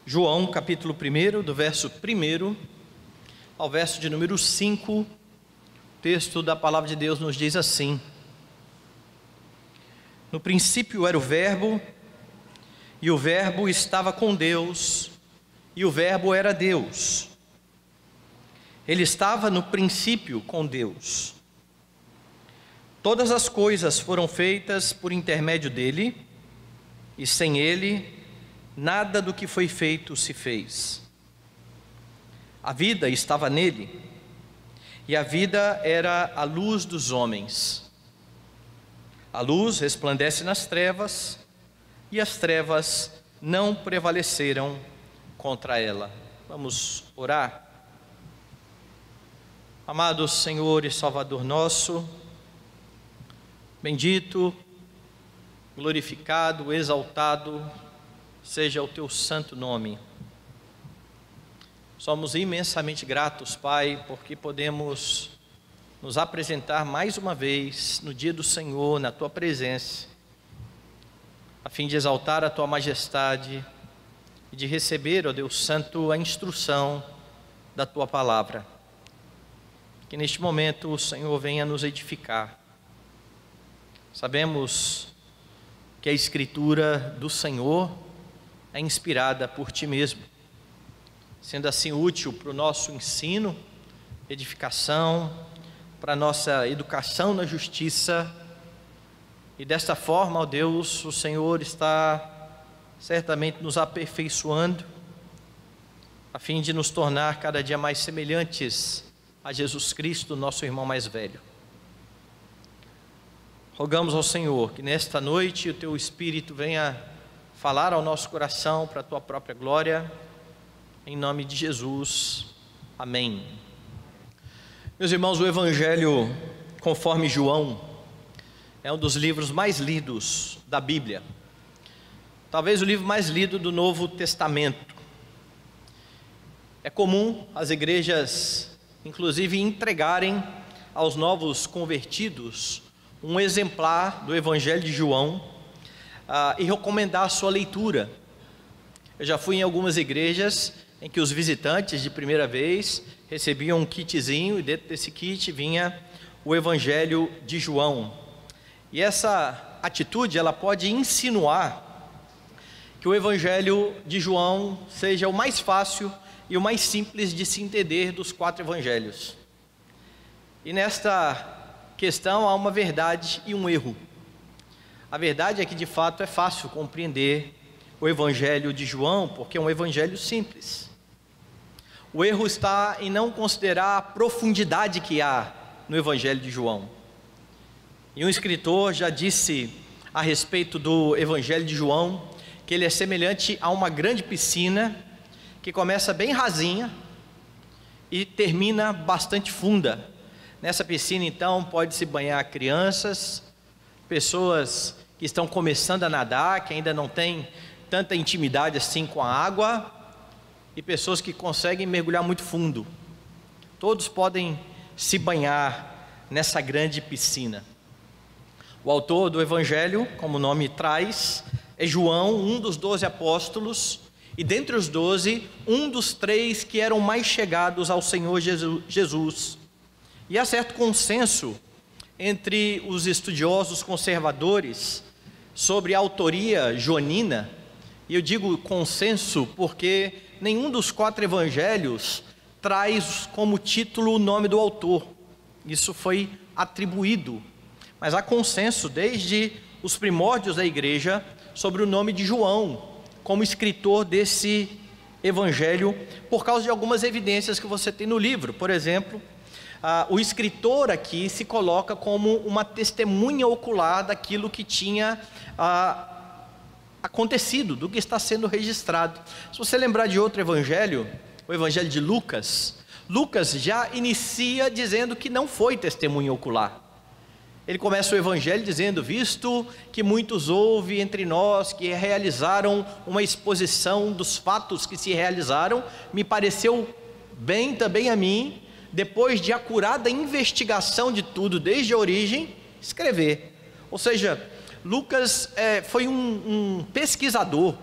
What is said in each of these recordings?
João, capítulo 1, do verso 1 ao verso de número 5, o texto da palavra de Deus nos diz assim: No princípio era o Verbo, e o Verbo estava com Deus, e o Verbo era Deus. Ele estava no princípio com Deus. Todas as coisas foram feitas por intermédio dele, e sem ele, nada do que foi feito se fez. A vida estava nele, e a vida era a luz dos homens. A luz resplandece nas trevas, e as trevas não prevaleceram contra ela. Vamos orar. Amado Senhor e Salvador nosso, bendito, glorificado, exaltado seja o teu santo nome. Somos imensamente gratos, Pai, porque podemos nos apresentar mais uma vez no dia do Senhor, na tua presença, a fim de exaltar a tua majestade e de receber, ó Deus Santo, a instrução da tua palavra. Que neste momento o Senhor venha nos edificar. Sabemos que a Escritura do Senhor é inspirada por ti mesmo, sendo assim útil para o nosso ensino, edificação, para a nossa educação na justiça, e desta forma, ó Deus, o Senhor está certamente nos aperfeiçoando, a fim de nos tornar cada dia mais semelhantes a Jesus Cristo, nosso irmão mais velho. Rogamos ao Senhor que nesta noite o teu Espírito venha falar ao nosso coração para a tua própria glória, em nome de Jesus, amém. Meus irmãos, o Evangelho conforme João é um dos livros mais lidos da Bíblia, talvez o livro mais lido do Novo Testamento. É comum as igrejas, inclusive, entregarem aos novos convertidos um exemplar do Evangelho de João e recomendar a sua leitura. Eu já fui em algumas igrejas em que os visitantes de primeira vez recebiam um kitzinho, e dentro desse kit vinha o Evangelho de João. E essa atitude, ela pode insinuar que o Evangelho de João seja o mais fácil e o mais simples de se entender dos 4 evangelhos. E nesta questão há uma verdade e um erro. A verdade é que de fato é fácil compreender o Evangelho de João, porque é um evangelho simples. O erro está em não considerar a profundidade que há no Evangelho de João. E um escritor já disse a respeito do Evangelho de João que ele é semelhante a uma grande piscina que começa bem rasinha e termina bastante funda. Nessa piscina, então, pode-se banhar crianças, pessoas que estão começando a nadar, que ainda não têm tanta intimidade assim com a água, e pessoas que conseguem mergulhar muito fundo. Todos podem se banhar nessa grande piscina. O autor do Evangelho, como o nome traz, é João, um dos 12 apóstolos, e dentre os 12, um dos 3 que eram mais chegados ao Senhor Jesus. E há certo consenso entre os estudiosos conservadores sobre a autoria joanina, e eu digo consenso porque nenhum dos 4 evangelhos traz como título o nome do autor. Isso foi atribuído, mas há consenso desde os primórdios da igreja sobre o nome de João como escritor desse evangelho, por causa de algumas evidências que você tem no livro. Por exemplo, o escritor aqui se coloca como uma testemunha ocular daquilo que tinha acontecido, do que está sendo registrado. Se você lembrar de outro evangelho, o evangelho de Lucas, Lucas já inicia dizendo que não foi testemunha ocular. Ele começa o evangelho dizendo: visto que muitos houve entre nós que realizaram uma exposição dos fatos que se realizaram, me pareceu bem também a mim, depois de acurada investigação de tudo desde a origem, escrever. Ou seja, Lucas foi um pesquisador,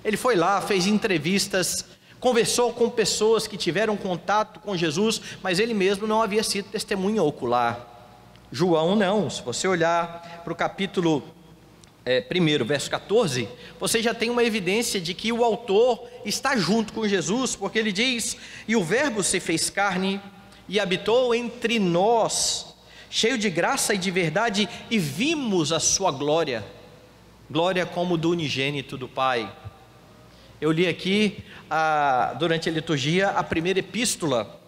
Ele foi lá, fez entrevistas, conversou com pessoas que tiveram contato com Jesus, mas ele mesmo não havia sido testemunha ocular. João não. Se você olhar para o capítulo 1, verso 14, você já tem uma evidência de que o autor está junto com Jesus, porque ele diz: e o verbo se fez carne e habitou entre nós, cheio de graça e de verdade, e vimos a sua glória, glória como do unigênito do Pai. Eu li aqui, durante a liturgia, a primeira epístola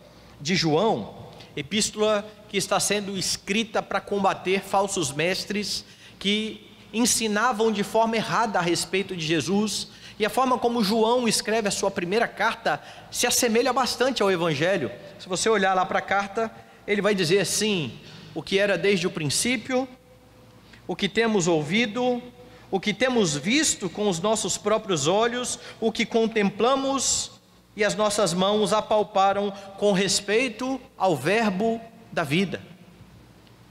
de João, epístola que está sendo escrita para combater falsos mestres que ensinavam de forma errada a respeito de Jesus, e a forma como João escreve a sua primeira carta se assemelha bastante ao Evangelho. Se você olhar lá para a carta, ele vai dizer assim: o que era desde o princípio, o que temos ouvido, o que temos visto com os nossos próprios olhos, o que contemplamos e as nossas mãos apalparam com respeito ao verbo da vida.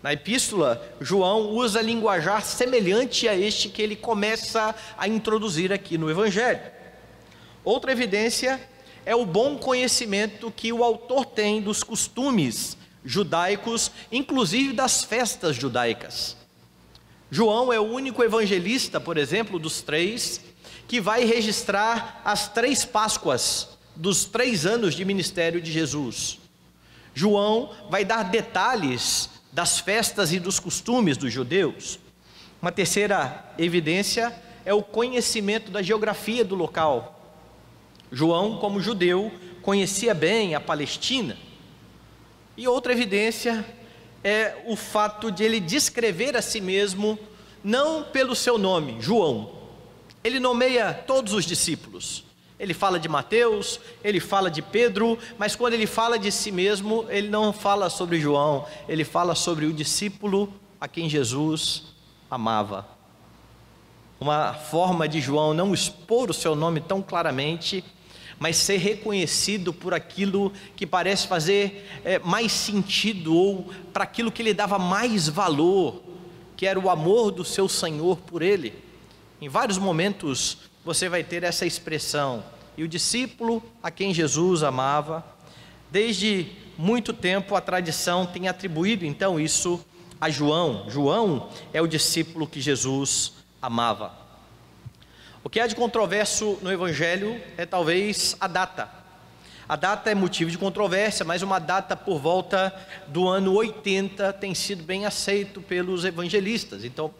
Na epístola, João usa linguajar semelhante a este que ele começa a introduzir aqui no Evangelho. Outra evidência é o bom conhecimento que o autor tem dos costumes judaicos, inclusive das festas judaicas. João é o único evangelista, por exemplo, dos três, que vai registrar as 3 Páscoas dos 3 anos de ministério de Jesus. João vai dar detalhes das festas e dos costumes dos judeus. Uma terceira evidência é o conhecimento da geografia do local. João, como judeu, conhecia bem a Palestina. E outra evidência é o fato de ele descrever a si mesmo, não pelo seu nome, João. Ele nomeia todos os discípulos. Ele fala de Mateus, ele fala de Pedro, mas quando ele fala de si mesmo, ele não fala sobre João, ele fala sobre o discípulo a quem Jesus amava. Uma forma de João não expor o seu nome tão claramente, mas ser reconhecido por aquilo que parece fazer mais sentido, ou para aquilo que lhe dava mais valor, que era o amor do seu Senhor por ele. Em vários momentos você vai ter essa expressão: e o discípulo a quem Jesus amava. Desde muito tempo a tradição tem atribuído então isso a João. João é o discípulo que Jesus amava. O que há de controverso no Evangelho é talvez a data. A data é motivo de controvérsia, mas uma data por volta do ano 80 tem sido bem aceito pelos evangelistas. Então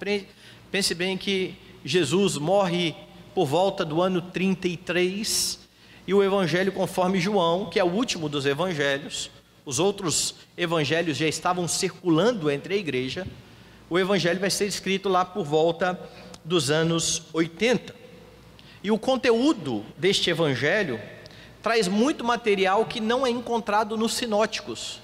pense bem que Jesus morre por volta do ano 33, e o Evangelho conforme João, que é o último dos evangelhos, os outros evangelhos já estavam circulando entre a igreja, o Evangelho vai ser escrito lá por volta dos anos 80. E o conteúdo deste Evangelho traz muito material que não é encontrado nos sinóticos.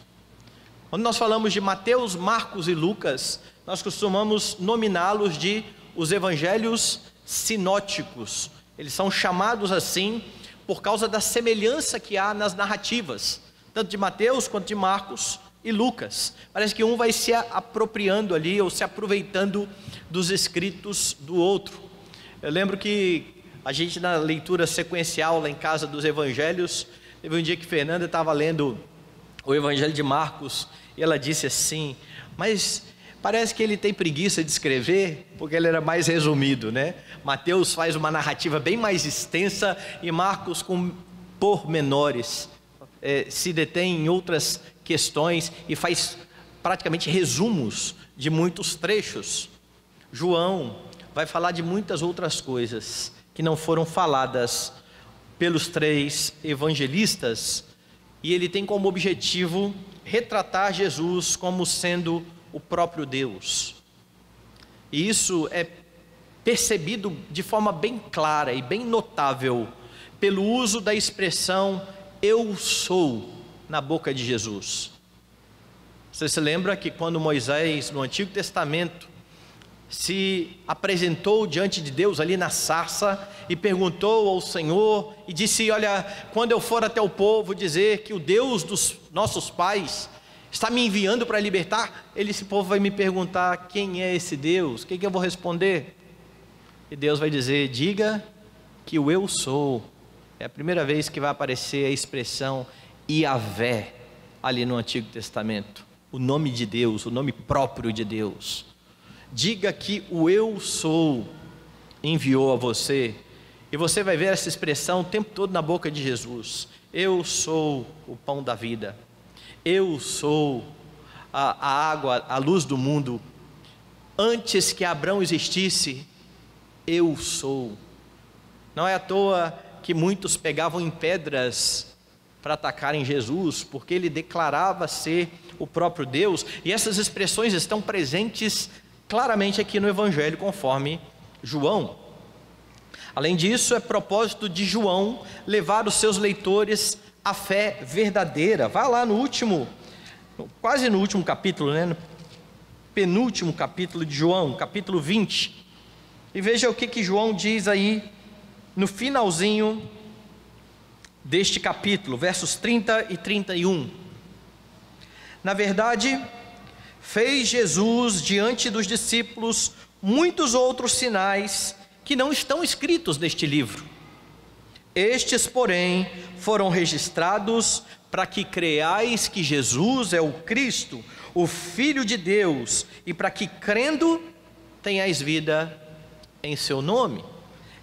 Quando nós falamos de Mateus, Marcos e Lucas, nós costumamos nominá-los de os evangelhos sinóticos. Eles são chamados assim por causa da semelhança que há nas narrativas, tanto de Mateus quanto de Marcos e Lucas. Parece que um vai se apropriando ali, ou se aproveitando dos escritos do outro. Eu lembro que a gente, na leitura sequencial lá em casa dos evangelhos, teve um dia que Fernanda estava lendo o evangelho de Marcos, e ela disse assim: mas parece que ele tem preguiça de escrever, porque ele era mais resumido, né? Mateus faz uma narrativa bem mais extensa, e Marcos, com pormenores, se detém em outras questões e faz praticamente resumos de muitos trechos. João vai falar de muitas outras coisas que não foram faladas pelos 3 evangelistas, e ele tem como objetivo retratar Jesus como sendo o próprio Deus. E isso é percebido de forma bem clara e bem notável pelo uso da expressão "eu sou" na boca de Jesus. Você se lembra que quando Moisés, no Antigo Testamento, se apresentou diante de Deus ali na sarça e perguntou ao Senhor e disse: olha, quando eu for até o povo dizer que o Deus dos nossos pais está me enviando para libertar, esse povo vai me perguntar: quem é esse Deus? O que eu vou responder? E Deus vai dizer: diga que o eu sou, é a primeira vez que vai aparecer a expressão Yahvé ali no Antigo Testamento, o nome de Deus, o nome próprio de Deus. Diga que o eu sou enviou a você, e você vai ver essa expressão o tempo todo na boca de Jesus. Eu sou o pão da vida, eu sou a água, a luz do mundo. Antes que Abraão existisse, eu sou. Não é à toa que muitos pegavam em pedras para atacarem Jesus, porque ele declarava ser o próprio Deus, e essas expressões estão presentes claramente aqui no Evangelho conforme João. Além disso, é propósito de João levar os seus leitores à fé verdadeira. Vá lá no último, quase no último capítulo, no penúltimo capítulo de João, capítulo 20, e veja o que João diz aí no finalzinho deste capítulo, versos 30 e 31. Na verdade, fez Jesus diante dos discípulos muitos outros sinais que não estão escritos neste livro. Estes, porém, foram registrados para que creiais que Jesus é o Cristo, o Filho de Deus, e para que, crendo, tenhais vida em seu nome.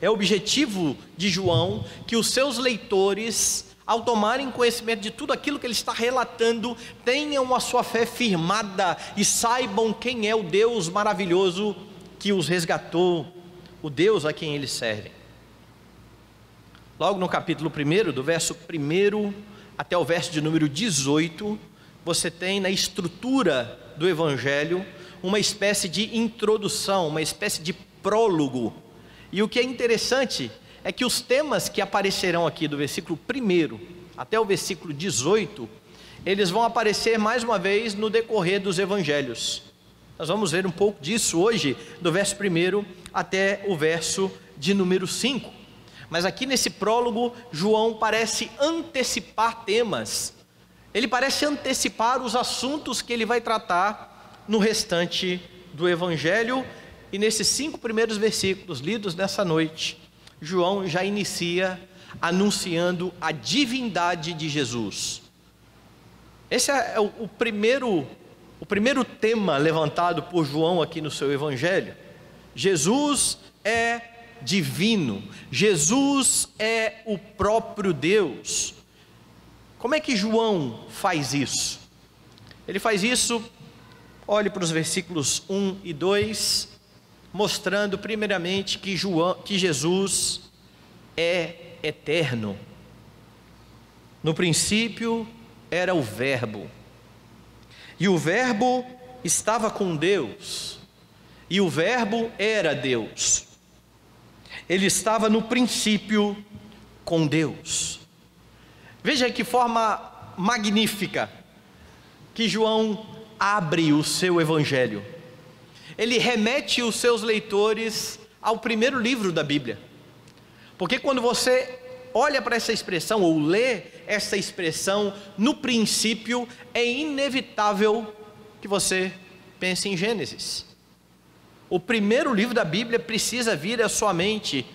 É o objetivo de João que os seus leitores, ao tomarem conhecimento de tudo aquilo que ele está relatando, tenham a sua fé firmada e saibam quem é o Deus maravilhoso que os resgatou, o Deus a quem eles servem. Logo no capítulo 1, do verso 1 até o verso de número 18, você tem na estrutura do Evangelho uma espécie de introdução, uma espécie de prólogo. E o que é interessante é que os temas que aparecerão aqui do versículo 1 até o versículo 18, eles vão aparecer mais uma vez no decorrer dos Evangelhos. Nós vamos ver um pouco disso hoje, do verso 1 até o verso de número 5. Mas aqui nesse prólogo, João parece antecipar temas. Ele parece antecipar os assuntos que ele vai tratar no restante do Evangelho. E nesses 5 primeiros versículos lidos nessa noite, João já inicia anunciando a divindade de Jesus. Esse é o primeiro tema levantado por João aqui no seu Evangelho. Jesus é divino, Jesus é o próprio Deus. Como é que João faz isso? Ele faz isso, olhe para os versículos 1 e 2, mostrando primeiramente que Jesus é eterno. No princípio era o Verbo, e o Verbo estava com Deus, e o Verbo era Deus. Ele estava no princípio com Deus. Veja que forma magnífica que João abre o seu Evangelho. Ele remete os seus leitores ao primeiro livro da Bíblia. Porque quando você olha para essa expressão, ou lê essa expressão, no princípio, é inevitável que você pense em Gênesis. O primeiro livro da Bíblia precisa vir à sua mente,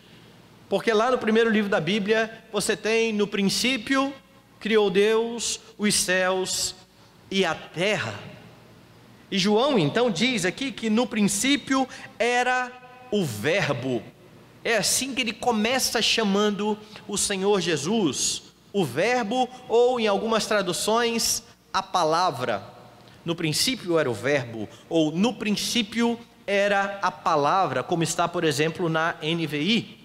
porque lá no primeiro livro da Bíblia, você tem: no princípio, criou Deus os céus e a terra. E João então diz aqui que no princípio era o Verbo. É assim que ele começa chamando o Senhor Jesus, o Verbo, ou em algumas traduções, a palavra. No princípio era o Verbo, ou no princípio era a palavra, como está, por exemplo, na NVI.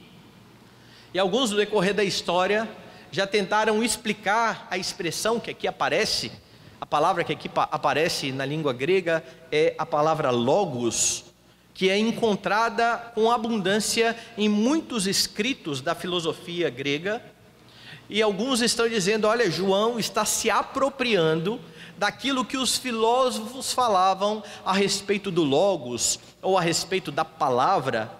E alguns no decorrer da história já tentaram explicar a expressão que aqui aparece. A palavra que aqui aparece na língua grega é a palavra logos, que é encontrada com abundância em muitos escritos da filosofia grega. E alguns estão dizendo: olha, João está se apropriando daquilo que os filósofos falavam a respeito do logos, ou a respeito da palavra.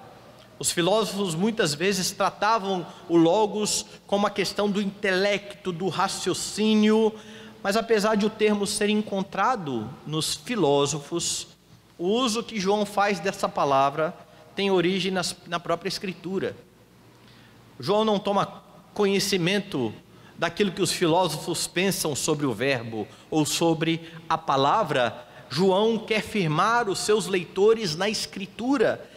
Os filósofos muitas vezes tratavam o logos como a questão do intelecto, do raciocínio, mas apesar de o termo ser encontrado nos filósofos, o uso que João faz dessa palavra tem origem na própria Escritura. João não toma conhecimento daquilo que os filósofos pensam sobre o verbo ou sobre a palavra. João quer firmar os seus leitores na Escritura.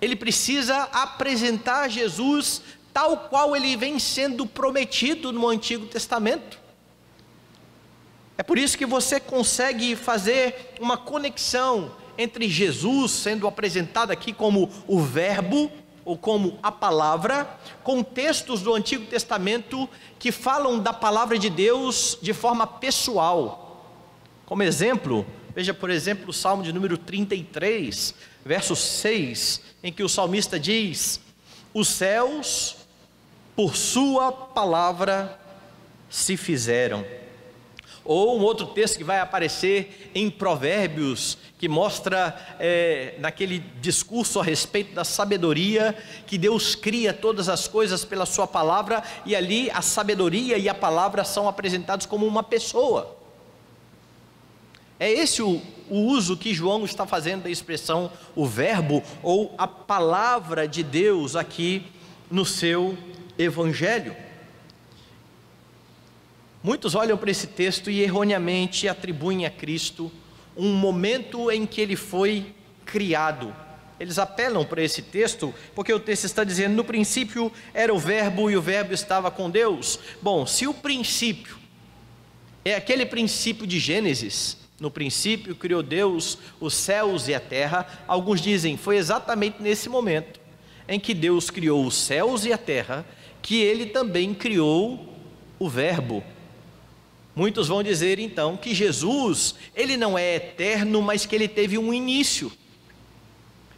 Ele precisa apresentar Jesus tal qual ele vem sendo prometido no Antigo Testamento. É por isso que você consegue fazer uma conexão entre Jesus sendo apresentado aqui como o verbo ou como a palavra, com textos do Antigo Testamento que falam da palavra de Deus de forma pessoal. Como exemplo, veja por exemplo o Salmo de número 33, verso 6, em que o salmista diz: os céus por sua palavra se fizeram. Ou um outro texto que vai aparecer em Provérbios, que mostra naquele discurso a respeito da sabedoria, que Deus cria todas as coisas pela sua palavra, e ali a sabedoria e a palavra são apresentados como uma pessoa. É esse o uso que João está fazendo da expressão o verbo ou a palavra de Deus aqui no seu evangelho. Muitos olham para esse texto e erroneamente atribuem a Cristo um momento em que ele foi criado. Eles apelam para esse texto porque o texto está dizendo: no princípio era o verbo e o verbo estava com Deus. Bom, se o princípio é aquele princípio de Gênesis, no princípio criou Deus os céus e a terra, alguns dizem foi exatamente nesse momento em que Deus criou os céus e a terra que ele também criou o verbo. Muitos vão dizer então que Jesus, ele não é eterno, mas que ele teve um início.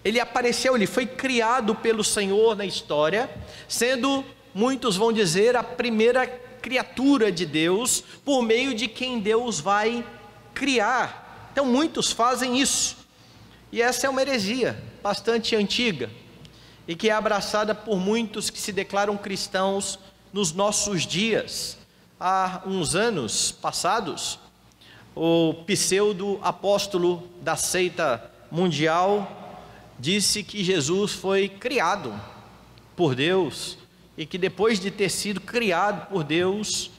Ele apareceu, ele foi criado pelo Senhor na história, sendo, muitos vão dizer, a primeira criatura de Deus, por meio de quem Deus vai criar. Então muitos fazem isso, e essa é uma heresia bastante antiga, e que é abraçada por muitos que se declaram cristãos nos nossos dias. Há uns anos passados, o pseudo-apóstolo da seita mundial disse que Jesus foi criado por Deus e que depois de ter sido criado por Deus,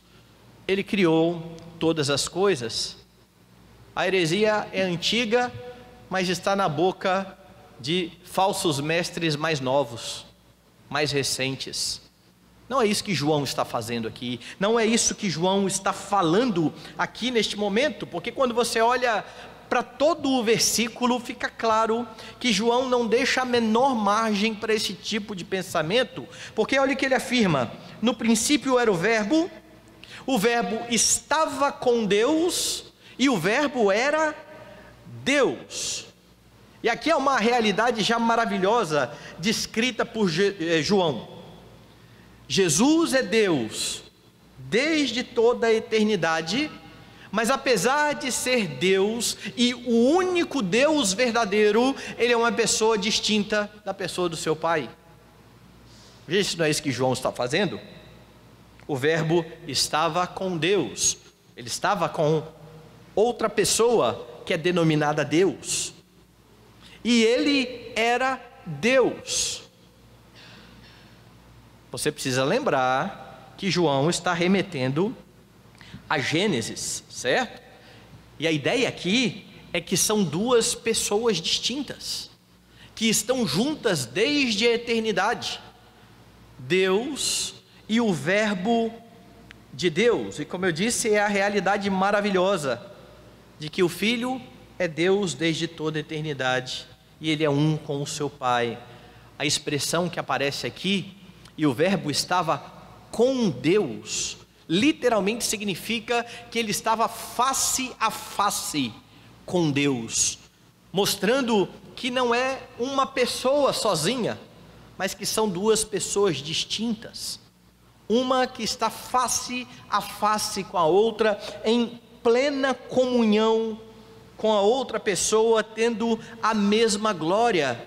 ele criou todas as coisas. A heresia é antiga, mas está na boca de falsos mestres mais novos, mais recentes. Não é isso que João está fazendo aqui, não é isso que João está falando aqui neste momento, porque quando você olha para todo o versículo, fica claro que João não deixa a menor margem para esse tipo de pensamento, porque olha o que ele afirma: no princípio era o verbo estava com Deus, e o verbo era Deus. E aqui é uma realidade já maravilhosa, descrita por João. Jesus é Deus desde toda a eternidade, mas apesar de ser Deus e o único Deus verdadeiro, ele é uma pessoa distinta da pessoa do seu Pai. Veja se não é isso que João está fazendo. O verbo estava com Deus, ele estava com outra pessoa que é denominada Deus, e ele era Deus. Você precisa lembrar que João está remetendo a Gênesis, certo? E a ideia aqui é que são duas pessoas distintas, que estão juntas desde a eternidade: Deus e o verbo de Deus. E como eu disse, é a realidade maravilhosa de que o Filho é Deus desde toda a eternidade, e ele é um com o seu Pai. A expressão que aparece aqui, e o verbo estava com Deus, literalmente significa que ele estava face a face com Deus, mostrando que não é uma pessoa sozinha, mas que são duas pessoas distintas, uma que está face a face com a outra, em plena comunhão com a outra pessoa, tendo a mesma glória.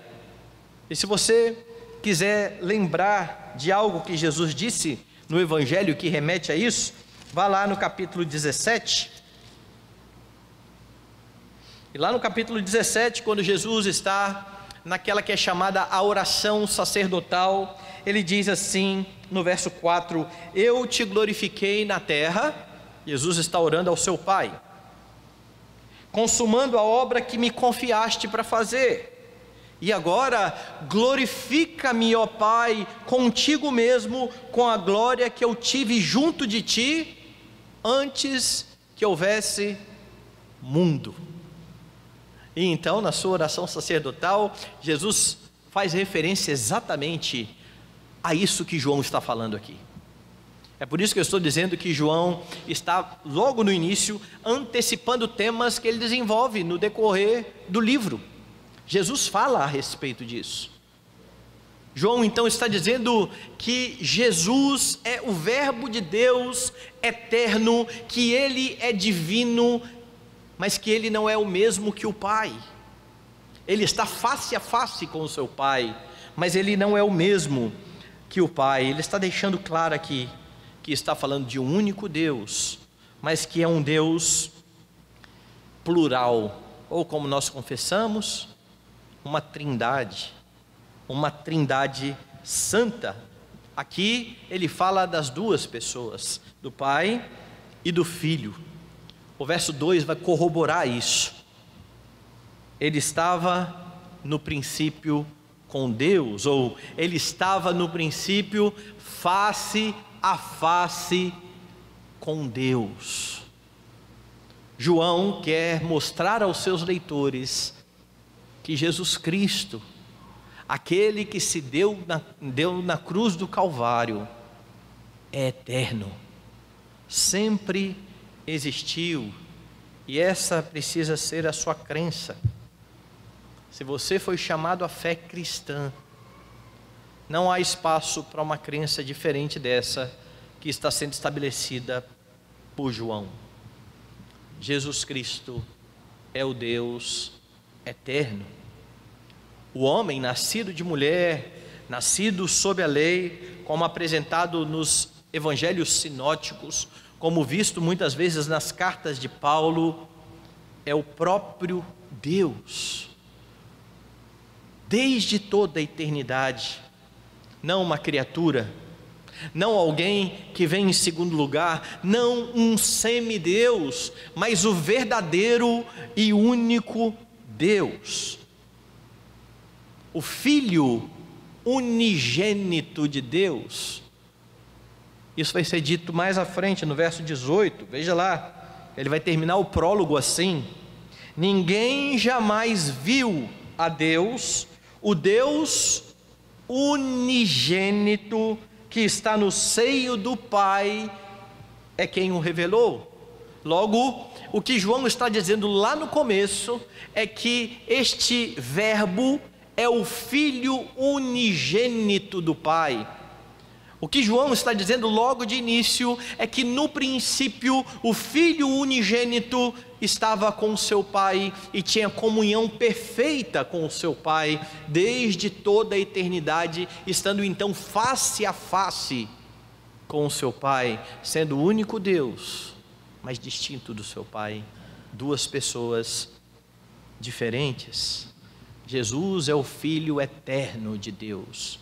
E se você quiser lembrar de algo que Jesus disse no Evangelho que remete a isso, vá lá no capítulo 17. E lá no capítulo 17, quando Jesus está naquela que é chamada a oração sacerdotal. Ele diz assim no verso 4: eu te glorifiquei na terra. Jesus está orando ao seu Pai, consumando a obra que me confiaste para fazer. E agora glorifica-me, ó Pai, contigo mesmo, com a glória que eu tive junto de ti antes que houvesse mundo. E então, na sua oração sacerdotal, Jesus faz referência exatamente a isso que João está falando aqui. É por isso que eu estou dizendo que João está logo no início antecipando temas que ele desenvolve no decorrer do livro. Jesus fala a respeito disso. João então está dizendo que Jesus é o Verbo de Deus eterno, que ele é divino, mas que ele não é o mesmo que o Pai. Ele está face a face com o seu Pai, mas ele não é o mesmo que o Pai. Ele está deixando claro aqui que está falando de um único Deus, mas que é um Deus plural, ou como nós confessamos, uma trindade santa. Aqui ele fala das duas pessoas, do Pai e do Filho. O verso 2 vai corroborar isso. Ele estava no princípio com Deus, ou ele estava no princípio face a face com Deus. João quer mostrar aos seus leitores que Jesus Cristo, aquele que se deu na cruz do Calvário, é eterno, sempre existiu, e essa precisa ser a sua crença. Se você foi chamado à fé cristã, não há espaço para uma crença diferente dessa que está sendo estabelecida por João. Jesus Cristo é o Deus eterno. O homem nascido de mulher, nascido sob a lei, como apresentado nos evangelhos sinóticos, como visto muitas vezes nas cartas de Paulo, é o próprio Deus, desde toda a eternidade. Não uma criatura, não alguém que vem em segundo lugar, não um semideus, mas o verdadeiro e único Deus, o Filho unigênito de Deus. Isso vai ser dito mais à frente no verso 18, veja lá, ele vai terminar o prólogo assim: ninguém jamais viu a Deus, o Deus unigênito que está no seio do Pai é quem o revelou. Logo, o que João está dizendo lá no começo é que este Verbo é o Filho unigênito do Pai. O que João está dizendo logo de início é que no princípio o Filho unigênito estava com o seu Pai e tinha comunhão perfeita com o seu Pai desde toda a eternidade, estando então face a face com o seu Pai, sendo o único Deus, mas distinto do seu Pai, duas pessoas diferentes. Jesus é o Filho eterno de Deus.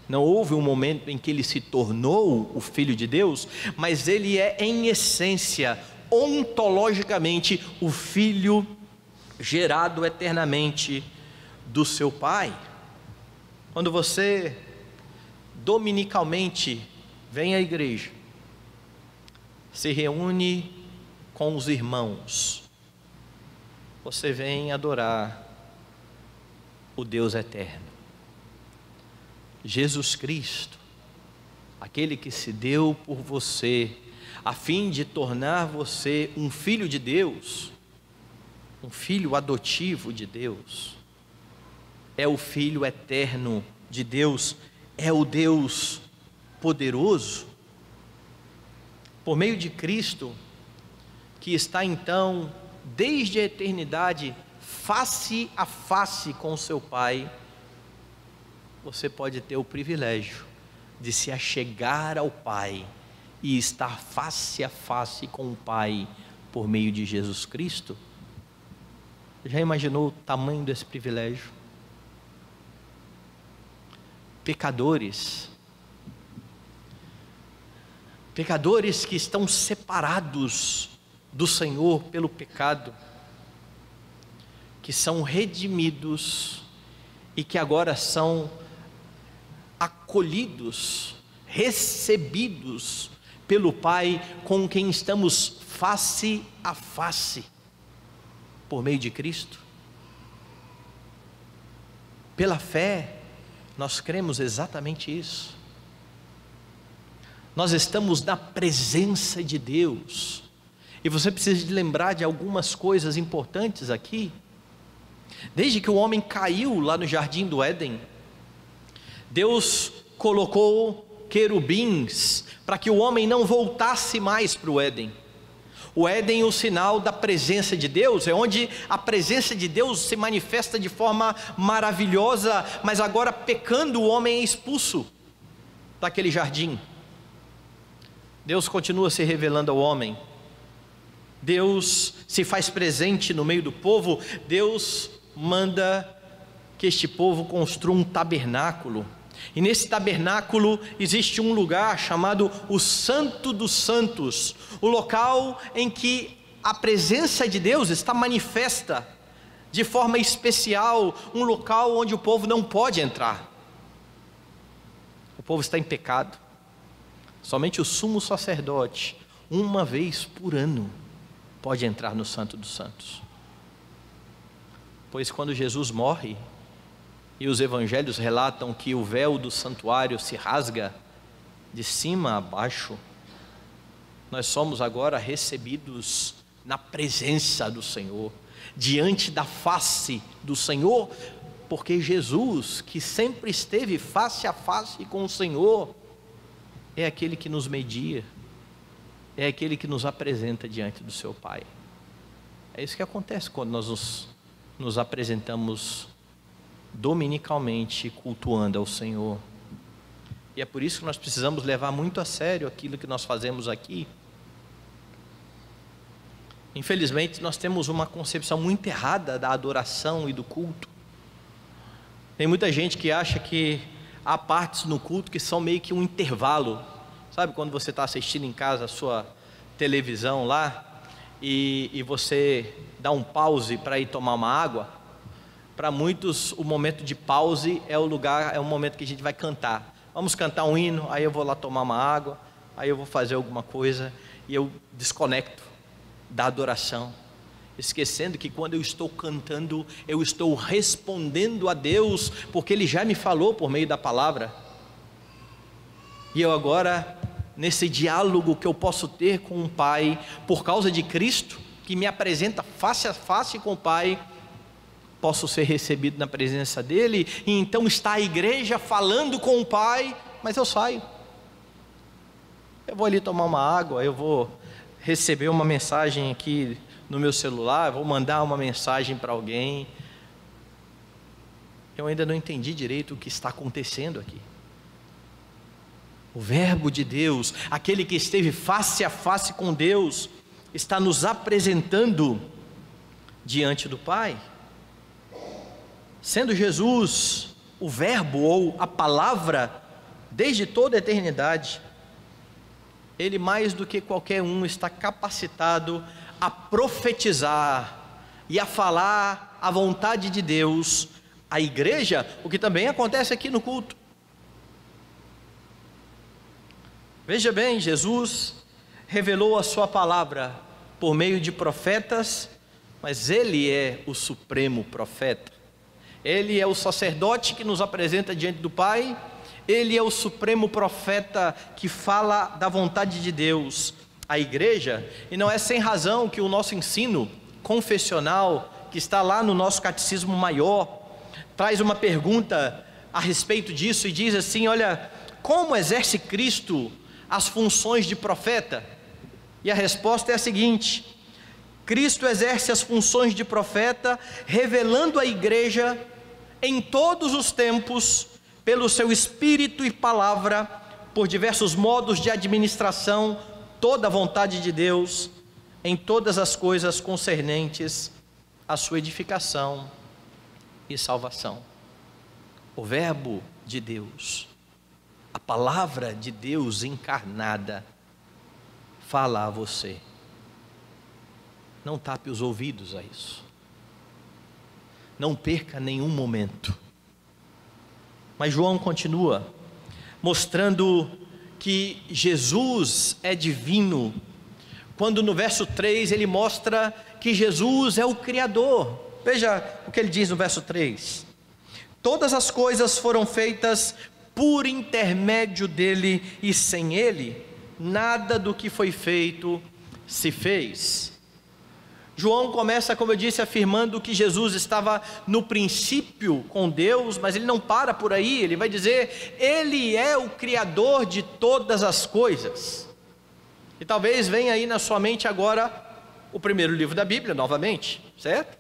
Não houve um momento em que ele se tornou o Filho de Deus, mas ele é em essência, ontologicamente, o Filho gerado eternamente do seu Pai. Quando você dominicalmente vem à igreja, se reúne com os irmãos, você vem adorar o Deus eterno, Jesus Cristo, aquele que se deu por você, a fim de tornar você um filho de Deus, um filho adotivo de Deus. É o Filho eterno de Deus, é o Deus poderoso, por meio de Cristo, que está então, desde a eternidade, face a face com o seu Pai. Você pode ter o privilégio de se achegar ao Pai e estar face a face com o Pai por meio de Jesus Cristo. Já imaginou o tamanho desse privilégio? pecadores. Pecadores que estão separados do Senhor pelo pecado, que são redimidos e que agora são acolhidos, recebidos pelo Pai, com quem estamos face a face, por meio de Cristo. Pela fé, nós cremos exatamente isso. Nós estamos na presença de Deus, e você precisa de lembrar de algumas coisas importantes aqui. Desde que o homem caiu lá no jardim do Éden, Deus colocou querubins para que o homem não voltasse mais para o Éden. O Éden, o sinal da presença de Deus, é onde a presença de Deus se manifesta de forma maravilhosa, mas agora pecando o homem é expulso daquele jardim. Deus continua se revelando ao homem, Deus se faz presente no meio do povo, Deus manda que este povo construa um tabernáculo, e nesse tabernáculo existe um lugar chamado o Santo dos Santos, o local em que a presença de Deus está manifesta de forma especial, um local onde o povo não pode entrar. O povo está em pecado, somente o sumo sacerdote, uma vez por ano, pode entrar no Santo dos Santos. Pois quando Jesus morre, e os evangelhos relatam que o véu do santuário se rasga de cima a baixo, nós somos agora recebidos na presença do Senhor, diante da face do Senhor, porque Jesus, que sempre esteve face a face com o Senhor, é aquele que nos media, é aquele que nos apresenta diante do seu Pai. É isso que acontece quando nós nos apresentamos dominicalmente cultuando ao Senhor. E é por isso que nós precisamos levar muito a sério aquilo que nós fazemos aqui. Infelizmente nós temos uma concepção muito errada da adoração e do culto. Tem muita gente que acha que há partes no culto que são meio que um intervalo. Sabe quando você está assistindo em casa a sua televisão lá e você dá um pause para ir tomar uma água? Para muitos o momento de pause é o momento que a gente vai cantar. Vamos cantar um hino, aí eu vou lá tomar uma água, aí eu vou fazer alguma coisa e eu desconecto da adoração, esquecendo que quando eu estou cantando, eu estou respondendo a Deus, porque Ele já me falou por meio da palavra. E eu agora, nesse diálogo que eu posso ter com o Pai, por causa de Cristo, que me apresenta face a face com o Pai, posso ser recebido na presença dEle, e então está a igreja falando com o Pai, mas eu saio. Eu vou ali tomar uma água, eu vou receber uma mensagem aqui no meu celular, vou mandar uma mensagem para alguém. Eu ainda não entendi direito o que está acontecendo aqui. O Verbo de Deus, aquele que esteve face a face com Deus, está nos apresentando diante do Pai. Sendo Jesus o Verbo ou a Palavra desde toda a eternidade, Ele mais do que qualquer um está capacitado a profetizar e a falar a vontade de Deus à igreja, o que também acontece aqui no culto. Veja bem, Jesus revelou a sua palavra por meio de profetas, mas Ele é o supremo profeta. Ele é o sacerdote que nos apresenta diante do Pai, Ele é o supremo profeta que fala da vontade de Deus à igreja, e não é sem razão que o nosso ensino confessional, que está lá no nosso catecismo maior, traz uma pergunta a respeito disso e diz assim: olha, como exerce Cristo as funções de profeta? E a resposta é a seguinte: Cristo exerce as funções de profeta, revelando à igreja em todos os tempos, pelo seu Espírito e palavra, por diversos modos de administração, toda a vontade de Deus, em todas as coisas concernentes à sua edificação e salvação. o Verbo de Deus, a palavra de Deus encarnada, fala a você. Não tape os ouvidos a isso. Não perca nenhum momento. Mas João continua mostrando que Jesus é divino, quando no verso 3 ele mostra que Jesus é o Criador. Veja o que ele diz no verso 3: todas as coisas foram feitas por intermédio dele, e sem ele, nada do que foi feito se fez. João começa, como eu disse, afirmando que Jesus estava no princípio com Deus, mas ele não para por aí, ele vai dizer, ele é o Criador de todas as coisas. E talvez venha aí na sua mente agora o primeiro livro da Bíblia, novamente, certo?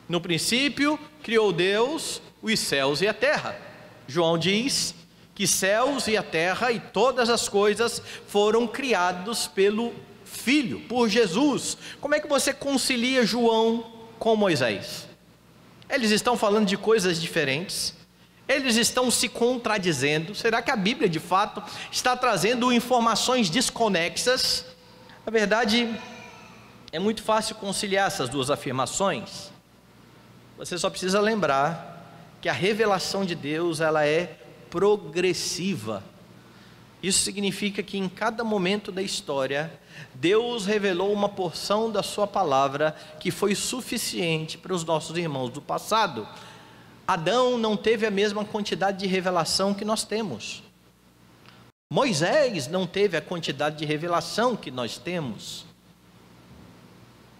No princípio criou Deus os céus e a terra. João diz que céus e a terra e todas as coisas foram criados pelo Filho, por Jesus. Como é que você concilia João com Moisés? Eles estão falando de coisas diferentes, eles estão se contradizendo. Será que a Bíblia de fato está trazendo informações desconexas? Na verdade, é muito fácil conciliar essas duas afirmações. Você só precisa lembrar que a revelação de Deus, ela é progressiva. Isso significa que em cada momento da história, Deus revelou uma porção da sua palavra que foi suficiente para os nossos irmãos do passado. Adão não teve a mesma quantidade de revelação que nós temos. Moisés não teve a quantidade de revelação que nós temos.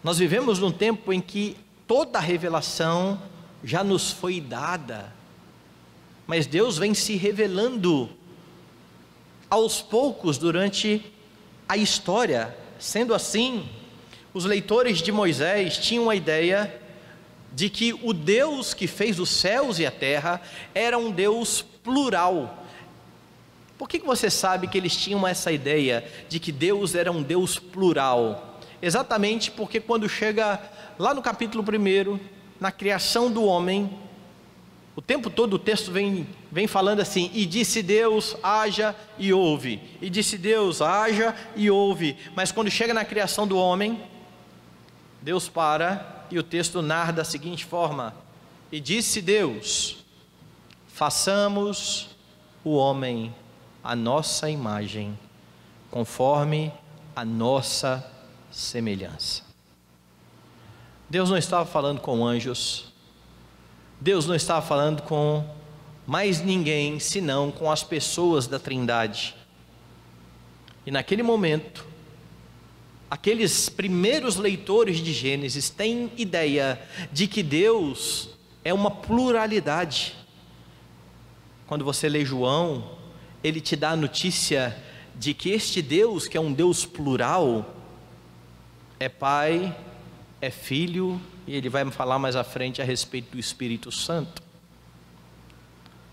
Nós vivemos num tempo em que toda a revelação já nos foi dada, mas Deus vem se revelando aos poucos durante a história. Sendo assim, os leitores de Moisés tinham a ideia de que o Deus que fez os céus e a terra era um Deus plural. Por que você sabe que eles tinham essa ideia de que Deus era um Deus plural? Exatamente porque quando chega lá no capítulo 1, na criação do homem, o tempo todo o texto vem falando assim, e disse Deus, haja e houve, e disse Deus, haja e houve, mas quando chega na criação do homem, Deus para, e o texto narra da seguinte forma, e disse Deus, façamos o homem à nossa imagem, conforme a nossa semelhança. Deus não estava falando com anjos, Deus não estava falando com mais ninguém, senão com as pessoas da Trindade. E naquele momento, aqueles primeiros leitores de Gênesis têm ideia de que Deus é uma pluralidade. Quando você lê João, ele te dá a notícia de que este Deus, que é um Deus plural, é Pai, é Filho, e ele vai me falar mais à frente a respeito do Espírito Santo.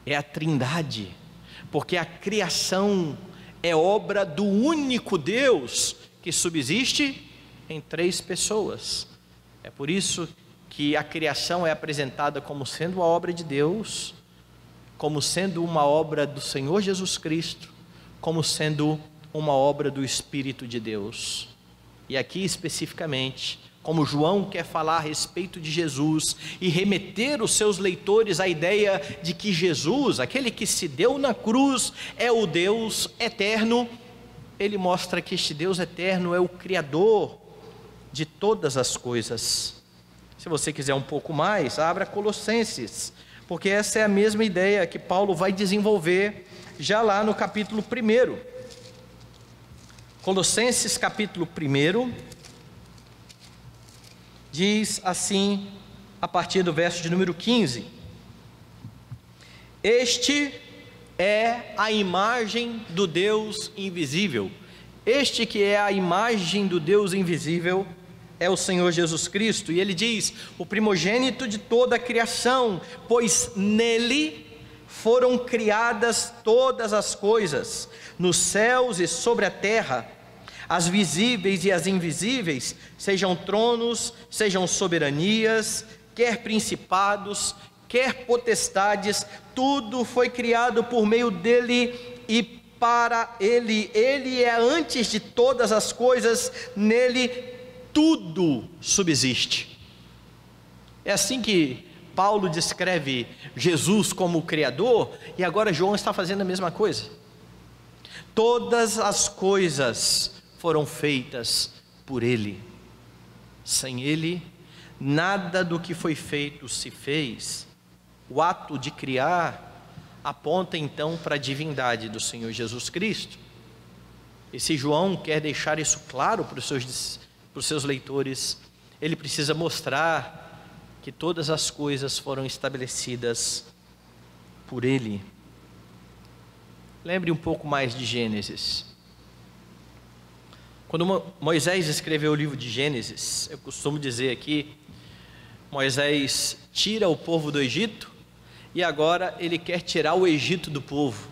É a Trindade, porque a criação é obra do único Deus que subsiste em 3 pessoas. É por isso que a criação é apresentada como sendo a obra de Deus, como sendo uma obra do Senhor Jesus Cristo, como sendo uma obra do Espírito de Deus. E aqui especificamente, como João quer falar a respeito de Jesus e remeter os seus leitores à ideia de que Jesus, aquele que se deu na cruz, é o Deus eterno, ele mostra que este Deus eterno é o Criador de todas as coisas. Se você quiser um pouco mais, abra Colossenses, porque essa é a mesma ideia que Paulo vai desenvolver já lá no capítulo 1. Colossenses capítulo 1, diz assim, a partir do verso de número 15: este é a imagem do Deus invisível. Este que é a imagem do Deus invisível é o Senhor Jesus Cristo. E ele diz, o primogênito de toda a criação, pois nele foram criadas todas as coisas, nos céus e sobre a terra, as visíveis e as invisíveis, sejam tronos, sejam soberanias, quer principados, quer potestades, tudo foi criado por meio dele e para ele. Ele é antes de todas as coisas, nele tudo subsiste. É assim que Paulo descreve Jesus como o Criador, e agora João está fazendo a mesma coisa. Todas as coisas foram feitas por ele. Sem ele, nada do que foi feito se fez. O ato de criar aponta então para a divindade do Senhor Jesus Cristo. E se João quer deixar isso claro para os seus leitores, ele precisa mostrar que todas as coisas foram estabelecidas por ele. Lembre um pouco mais de Gênesis. Quando Moisés escreveu o livro de Gênesis, eu costumo dizer aqui, Moisés tira o povo do Egito e agora ele quer tirar o Egito do povo.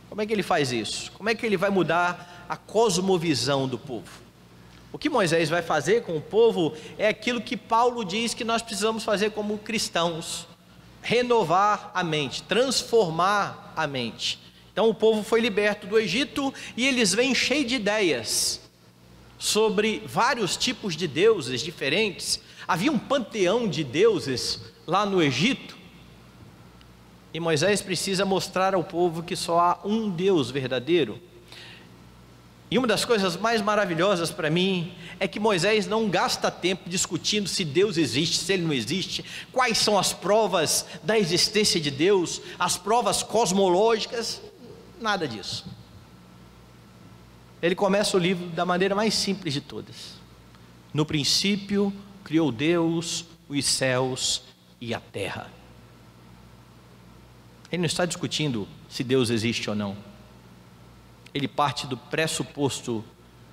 Como é que ele faz isso? Como é que ele vai mudar a cosmovisão do povo? O que Moisés vai fazer com o povo é aquilo que Paulo diz que nós precisamos fazer como cristãos: renovar a mente, transformar a mente. Então o povo foi liberto do Egito e eles vêm cheios de ideias sobre vários tipos de deuses diferentes. Havia um panteão de deuses lá no Egito, e Moisés precisa mostrar ao povo que só há um Deus verdadeiro. E uma das coisas mais maravilhosas para mim é que Moisés não gasta tempo discutindo se Deus existe, se ele não existe, quais são as provas da existência de Deus, as provas cosmológicas, nada disso. Ele começa o livro da maneira mais simples de todas: no princípio criou Deus os céus e a terra. Ele não está discutindo se Deus existe ou não. Ele parte do pressuposto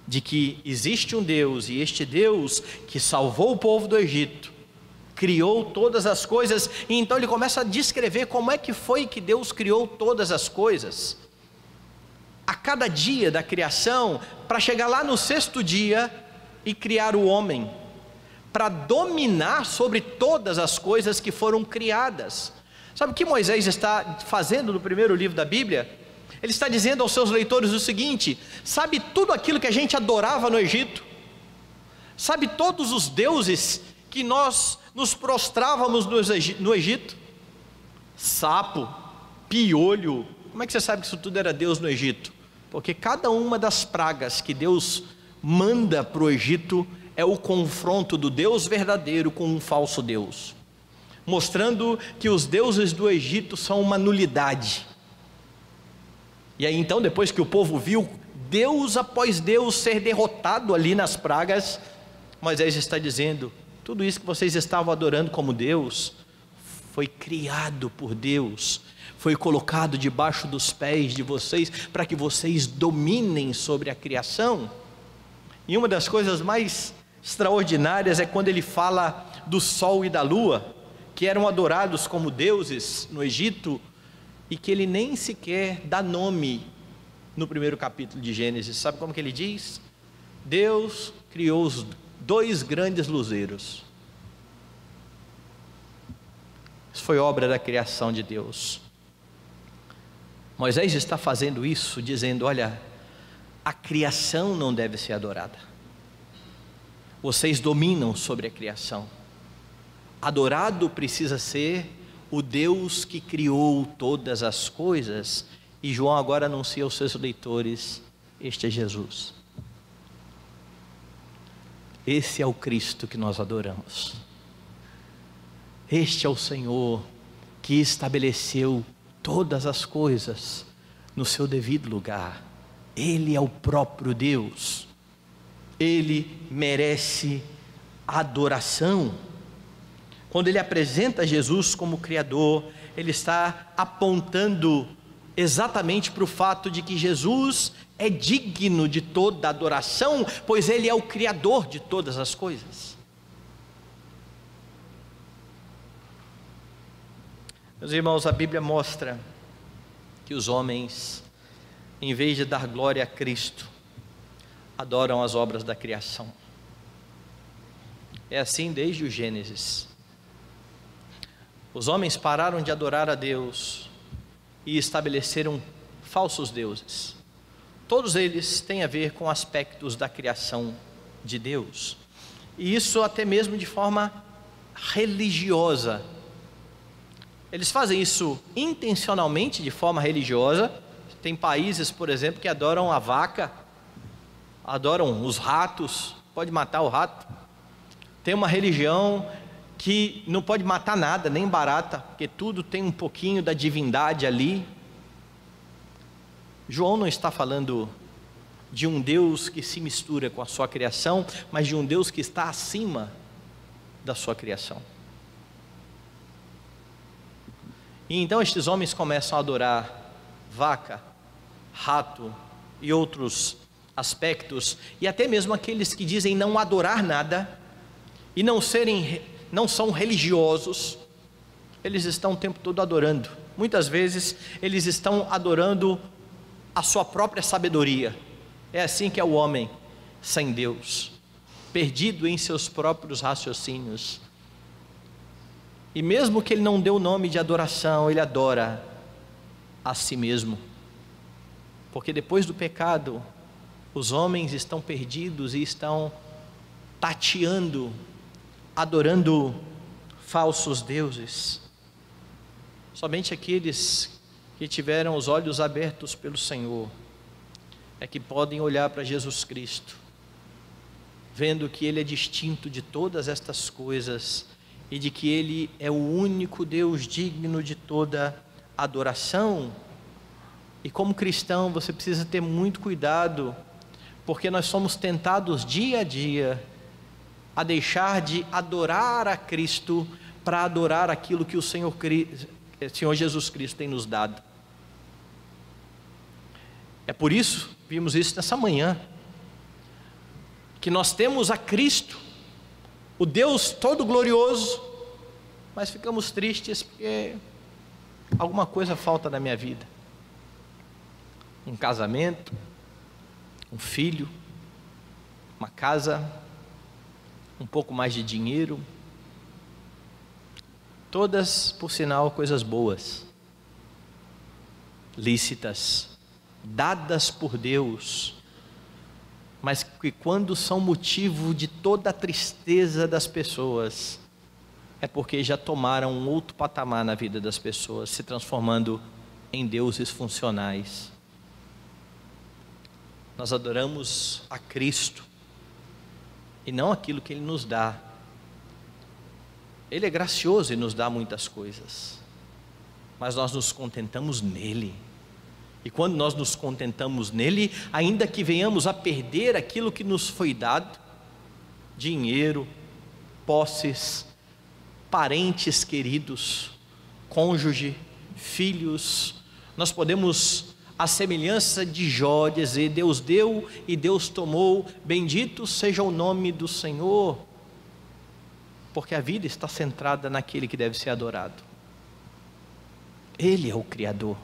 de que existe um Deus, e este Deus que salvou o povo do Egito, criou todas as coisas, e então ele começa a descrever como é que foi que Deus criou todas as coisas, a cada dia da criação, para chegar lá no sexto dia e criar o homem, para dominar sobre todas as coisas que foram criadas. Sabe o que Moisés está fazendo no primeiro livro da Bíblia? Ele está dizendo aos seus leitores o seguinte: sabe tudo aquilo que a gente adorava no Egito? Sabe todos os deuses que nós nos prostrávamos no Egito? Sapo, piolho. Como é que você sabe que isso tudo era Deus no Egito? Porque cada uma das pragas que Deus manda para o Egito é o confronto do Deus verdadeiro com um falso Deus, mostrando que os deuses do Egito são uma nulidade. E aí então, depois que o povo viu Deus após Deus ser derrotado ali nas pragas, Moisés está dizendo: tudo isso que vocês estavam adorando como Deus, foi criado por Deus, foi colocado debaixo dos pés de vocês, para que vocês dominem sobre a criação. E uma das coisas mais extraordinárias é quando ele fala do sol e da lua, que eram adorados como deuses no Egito, e que ele nem sequer dá nome no primeiro capítulo de Gênesis. Sabe como que ele diz? Deus criou os dois grandes luzeiros. Isso foi obra da criação de Deus. Moisés está fazendo isso dizendo: olha, a criação não deve ser adorada, vocês dominam sobre a criação. Adorado precisa ser o Deus que criou todas as coisas. E João agora anuncia aos seus leitores: este é Jesus, esse é o Cristo que nós adoramos, este é o Senhor que estabeleceu todas as coisas no seu devido lugar. Ele é o próprio Deus, ele merece adoração. Quando ele apresenta Jesus como Criador, ele está apontando exatamente para o fato de que Jesus é digno de toda adoração, pois ele é o Criador de todas as coisas. Meus irmãos, a Bíblia mostra que os homens, em vez de dar glória a Cristo, adoram as obras da criação. É assim desde o Gênesis. Os homens pararam de adorar a Deus e estabeleceram falsos deuses. Todos eles têm a ver com aspectos da criação de Deus, e isso até mesmo de forma religiosa. Eles fazem isso intencionalmente de forma religiosa. Tem países, por exemplo, que adoram a vaca, adoram os ratos, pode matar o rato. Tem uma religião que não pode matar nada, nem barata, porque tudo tem um pouquinho da divindade ali. João não está falando de um Deus que se mistura com a sua criação, mas de um Deus que está acima da sua criação. E então estes homens começam a adorar vaca, rato e outros aspectos, e até mesmo aqueles que dizem não adorar nada e não são religiosos, eles estão o tempo todo adorando. Muitas vezes eles estão adorando a sua própria sabedoria. É assim que é o homem sem Deus, perdido em seus próprios raciocínios. E mesmo que ele não dê o nome de adoração, ele adora a si mesmo, porque depois do pecado, os homens estão perdidos e estão tateando, adorando falsos deuses. Somente aqueles que tiveram os olhos abertos pelo Senhor é que podem olhar para Jesus Cristo, vendo que Ele é distinto de todas estas coisas e de que Ele é o único Deus digno de toda adoração. E como cristão você precisa ter muito cuidado, porque nós somos tentados dia a dia a deixar de adorar a Cristo para adorar aquilo que o Senhor Jesus Cristo tem nos dado. É por isso, vimos isso nessa manhã, que nós temos a Cristo, o Deus todo glorioso, mas ficamos tristes porque alguma coisa falta na minha vida. Um casamento, um filho, uma casa, um pouco mais de dinheiro, todas, por sinal, coisas boas, lícitas, dadas por Deus, mas que quando são motivo de toda a tristeza das pessoas, é porque já tomaram um outro patamar na vida das pessoas, se transformando em deuses funcionais. Nós adoramos a Cristo e não aquilo que Ele nos dá. Ele é gracioso e nos dá muitas coisas, mas nós nos contentamos nele. E quando nós nos contentamos nele, ainda que venhamos a perder aquilo que nos foi dado, dinheiro, posses, parentes queridos, cônjuge, filhos, nós podemos, à semelhança de Jó, dizer: Deus deu e Deus tomou, bendito seja o nome do Senhor, porque a vida está centrada naquele que deve ser adorado. Ele é o Criador.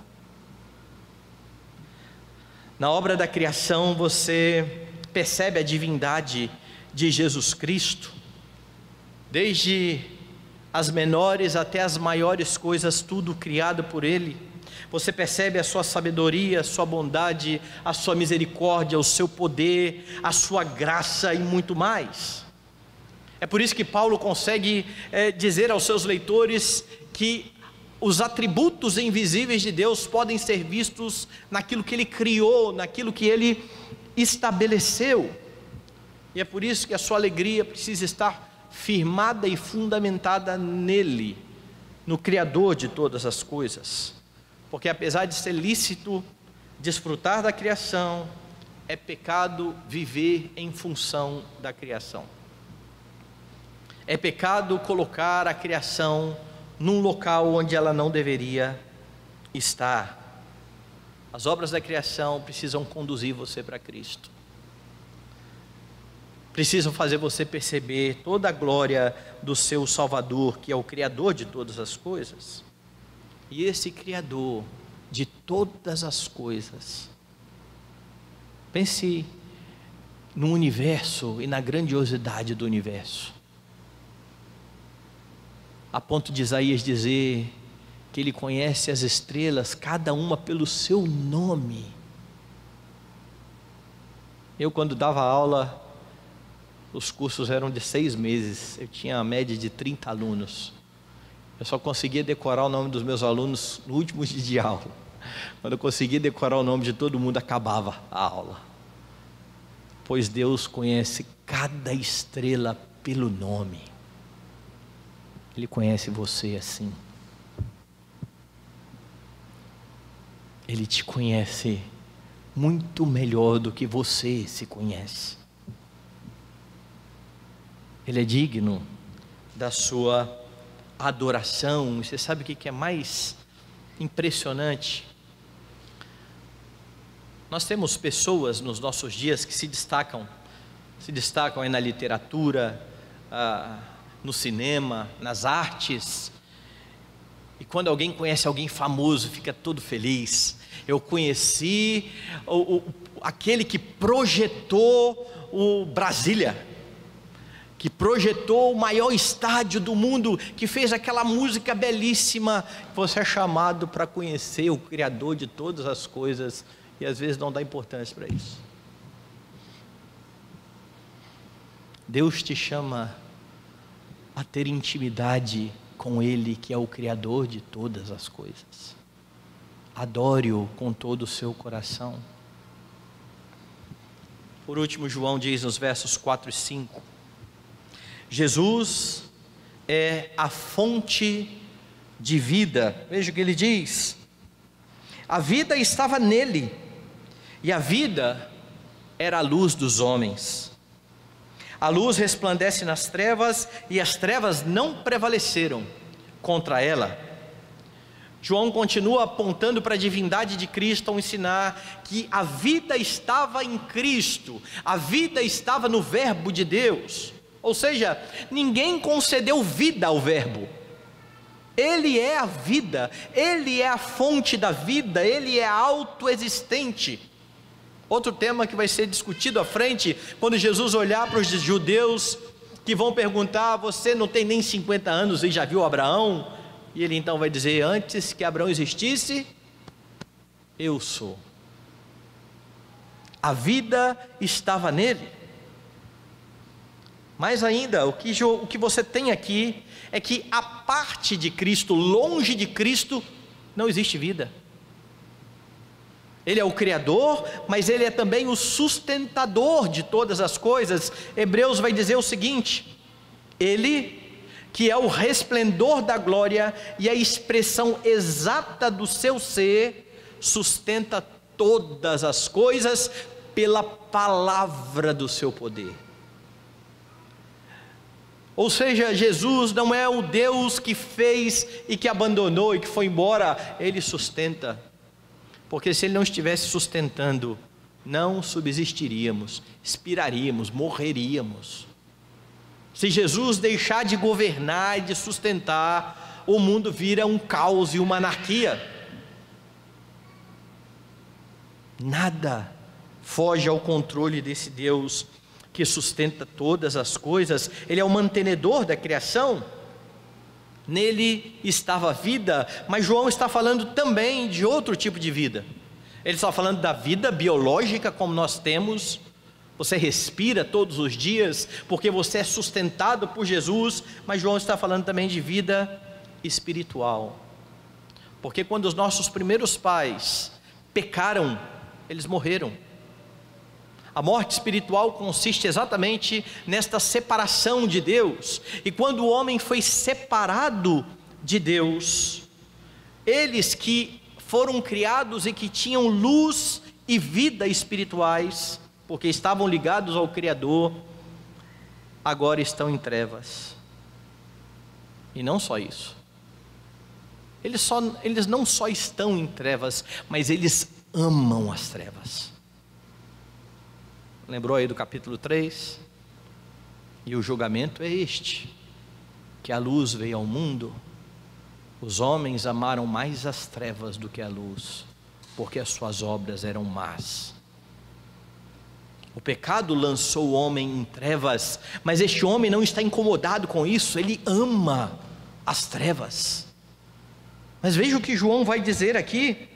Na obra da criação você percebe a divindade de Jesus Cristo, desde as menores até as maiores coisas, tudo criado por Ele. Você percebe a sua sabedoria, a sua bondade, a sua misericórdia, o seu poder, a sua graça e muito mais. É por isso que Paulo consegue dizer aos seus leitores que os atributos invisíveis de Deus podem ser vistos naquilo que Ele criou, naquilo que Ele estabeleceu. E é por isso que a sua alegria precisa estar firmada e fundamentada nele, no Criador de todas as coisas. Porque apesar de ser lícito desfrutar da criação, é pecado viver em função da criação. É pecado colocar a criação num local onde ela não deveria estar. As obras da criação precisam conduzir você para Cristo, precisam fazer você perceber toda a glória do seu Salvador, que é o Criador de todas as coisas. E esse Criador de todas as coisas, pense no universo e na grandiosidade do universo. a ponto de Isaías dizer que ele conhece as estrelas, cada uma pelo seu nome. Eu, quando dava aula, os cursos eram de 6 meses, eu tinha a média de 30 alunos. Eu só conseguia decorar o nome dos meus alunos no último dia de aula. Quando eu conseguia decorar o nome de todo mundo, acabava a aula. Pois Deus conhece cada estrela pelo nome. Ele conhece você assim. Ele te conhece muito melhor do que você se conhece. Ele é digno da sua adoração. Você sabe o que é mais impressionante? Nós temos pessoas nos nossos dias que se destacam aí na literatura, no cinema, nas artes. E quando alguém conhece alguém famoso, fica todo feliz. Eu conheci aquele que projetou o Brasília, que projetou o maior estádio do mundo, que fez aquela música belíssima. Você é chamado para conhecer o Criador de todas as coisas, e às vezes não dá importância para isso. Deus te chama a ter intimidade com Ele, que é o Criador de todas as coisas. Adore-o com todo o seu coração. Por último, João diz nos versos 4 e 5, Jesus é a fonte de vida. Veja o que ele diz: a vida estava nele, e a vida era a luz dos homens. A luz resplandece nas trevas, e as trevas não prevaleceram contra ela. João continua apontando para a divindade de Cristo ao ensinar que a vida estava em Cristo, a vida estava no Verbo de Deus. Ou seja, ninguém concedeu vida ao Verbo. Ele é a vida, Ele é a fonte da vida, Ele é autoexistente. Outro tema que vai ser discutido à frente, quando Jesus olhar para os judeus que vão perguntar: você não tem nem 50 anos e já viu Abraão? E ele então vai dizer: antes que Abraão existisse, eu sou. A vida estava nele. Mais ainda, o que você tem aqui é que a parte de Cristo, longe de Cristo, não existe vida. Ele é o Criador, mas Ele é também o sustentador de todas as coisas. Hebreus vai dizer o seguinte: Ele, que é o resplendor da glória e a expressão exata do seu ser, sustenta todas as coisas pela palavra do seu poder. Ou seja, Jesus não é o Deus que fez e que abandonou e que foi embora. Ele sustenta, porque se Ele não estivesse sustentando, não subsistiríamos, expiraríamos, morreríamos. Se Jesus deixar de governar e de sustentar, o mundo vira um caos e uma anarquia. Nada foge ao controle desse Deus que sustenta todas as coisas. Ele é o mantenedor da criação. Nele estava a vida, mas João está falando também de outro tipo de vida. Ele está falando da vida biológica como nós temos. Você respira todos os dias porque você é sustentado por Jesus, mas João está falando também de vida espiritual. Porque quando os nossos primeiros pais pecaram, eles morreram. A morte espiritual consiste exatamente nesta separação de Deus. E quando o homem foi separado de Deus, eles que foram criados e que tinham luz e vida espirituais, porque estavam ligados ao Criador, agora estão em trevas. E não só isso, eles não só estão em trevas, mas eles amam as trevas. Lembrou aí do capítulo 3? E o julgamento é este: que a luz veio ao mundo, os homens amaram mais as trevas do que a luz, porque as suas obras eram más. O pecado lançou o homem em trevas, mas este homem não está incomodado com isso, ele ama as trevas. Mas veja o que João vai dizer aqui: